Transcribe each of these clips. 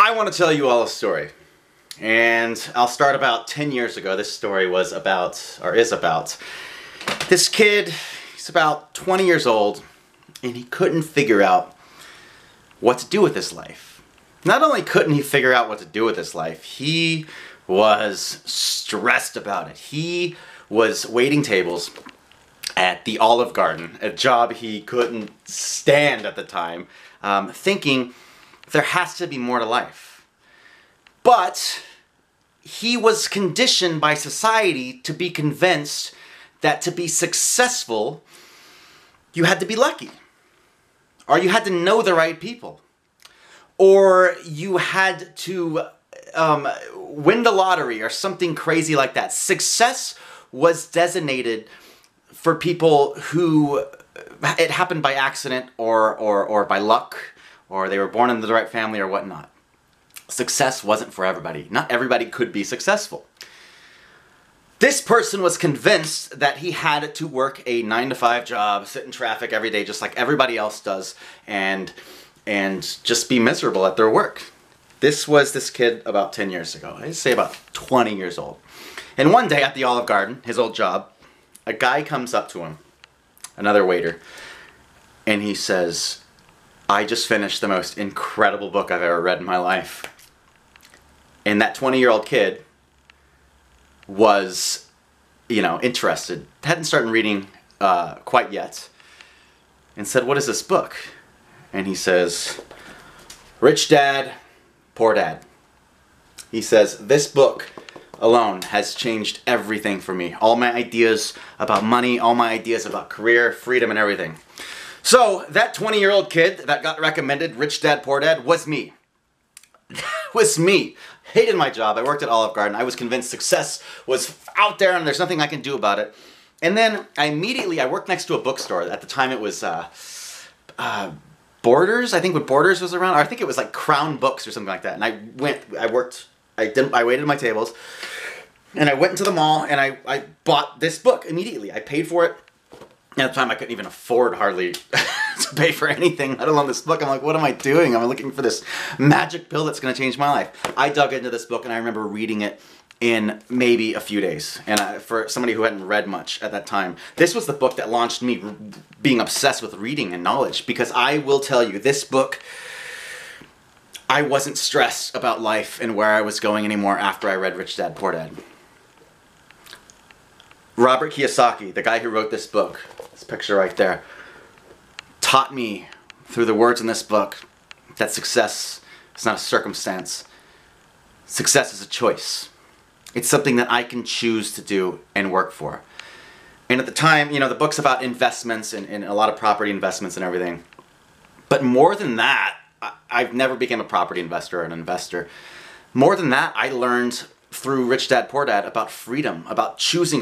I want to tell you all a story. And I'll start about 10 years ago. This story was about, or is about, this kid. He's about 20 years old, and he couldn't figure out what to do with his life. Not only couldn't he figure out what to do with his life, he was stressed about it. He was waiting tables at the Olive Garden, a job he couldn't stand at the time, thinking there has to be more to life. But he was conditioned by society to be convinced that to be successful, you had to be lucky, or you had to know the right people, or you had to win the lottery or something crazy like that. Success was designated for people who it happened by accident or by luck, or they were born into the right family or whatnot. Success wasn't for everybody. Not everybody could be successful. This person was convinced that he had to work a 9-to-5 job, sit in traffic every day just like everybody else does, and just be miserable at their work. This was this kid about 10 years ago. I'd say about 20 years old. And one day at the Olive Garden, his old job, a guy comes up to him, another waiter, and he says, "I just finished the most incredible book I've ever read in my life." And that 20-year-old kid was, interested, hadn't started reading quite yet, and said, "What is this book?" And he says, "Rich Dad, Poor Dad." He says, "This book alone has changed everything for me. All my ideas about money, all my ideas about career, freedom, and everything." So that 20-year-old kid that got recommended Rich Dad, Poor Dad was me. That was me. Hated my job. I worked at Olive Garden. I was convinced success was out there and there's nothing I can do about it. And then I worked next to a bookstore. At the time it was Borders, I think when Borders was around, or I think it was like Crown Books or something like that. And I waited at my tables, and I went into the mall and I bought this book immediately. I paid for it. At the time I couldn't even afford hardly to pay for anything, let alone this book. I'm like, what am I doing? I'm looking for this magic pill that's going to change my life. I dug into this book and I remember reading it in maybe a few days. And for somebody who hadn't read much at that time, this was the book that launched me being obsessed with reading and knowledge. Because I will tell you, this book, I wasn't stressed about life and where I was going anymore after I read Rich Dad, Poor Dad. Robert Kiyosaki, the guy who wrote this book, this picture right there, taught me through the words in this book that success is not a circumstance. Success is a choice. It's something that I can choose to do and work for. And at the time, the book's about investments and a lot of property investments and everything. But more than that, I've never become a property investor or an investor. More than that, I learned through Rich Dad, Poor Dad about freedom, about choosing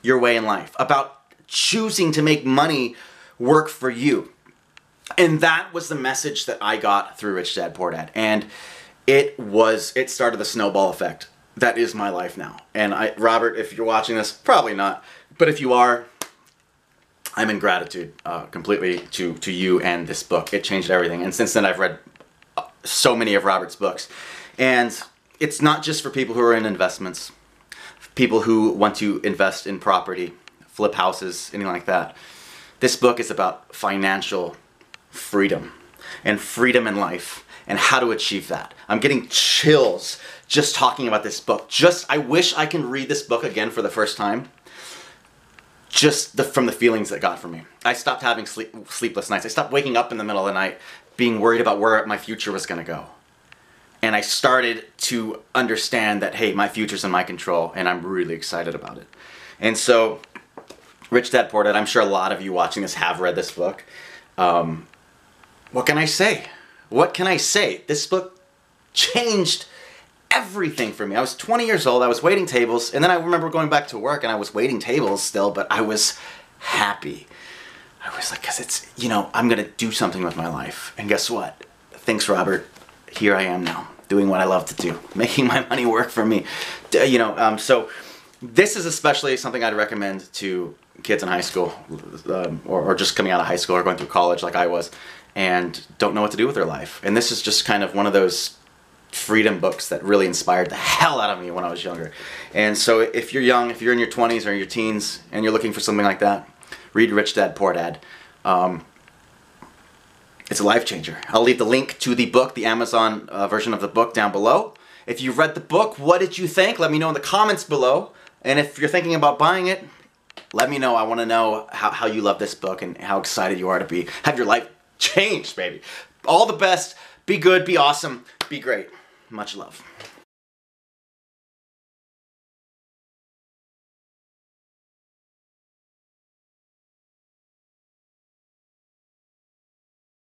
your way in life, about choosing to make money work for you. And that was the message that I got through Rich Dad, Poor Dad. And it started the snowball effect. That is my life now. And Robert, if you're watching this, probably not, but if you are, I'm in gratitude completely to you and this book. It changed everything. And since then I've read so many of Robert's books. And it's not just for people who are in investments, people who want to invest in property, flip houses, anything like that. This book is about financial freedom and freedom in life and how to achieve that. I'm getting chills just talking about this book. I wish I can read this book again for the first time. From the feelings that got from me. I stopped having sleepless nights. I stopped waking up in the middle of the night being worried about where my future was going to go. And I started to understand that, hey, my future's in my control, and I'm really excited about it. And so, Rich Dad, Poor Dad, I'm sure a lot of you watching this have read this book. What can I say? What can I say? This book changed everything for me. I was 20 years old, I was waiting tables, and then I remember going back to work, and I was waiting tables still, but I was happy. I was like, because it's, I'm going to do something with my life. And guess what? Thanks, Robert. Here I am now, doing what I love to do, making my money work for me. So this is especially something I'd recommend to kids in high school, or just coming out of high school or going through college like I was. and don't know what to do with their life. And this is just kind of one of those freedom books that really inspired the hell out of me when I was younger. And so if you're young, if you're in your 20s or your teens and you're looking for something like that, read Rich Dad Poor Dad. It's a life changer. I'll leave the link to the book, the Amazon version of the book, down below. If you've read the book, what did you think? Let me know in the comments below. And if you're thinking about buying it, let me know. I want to know how you love this book and how excited you are to have your life changed, baby. All the best. Be good, be awesome, be great. Much love.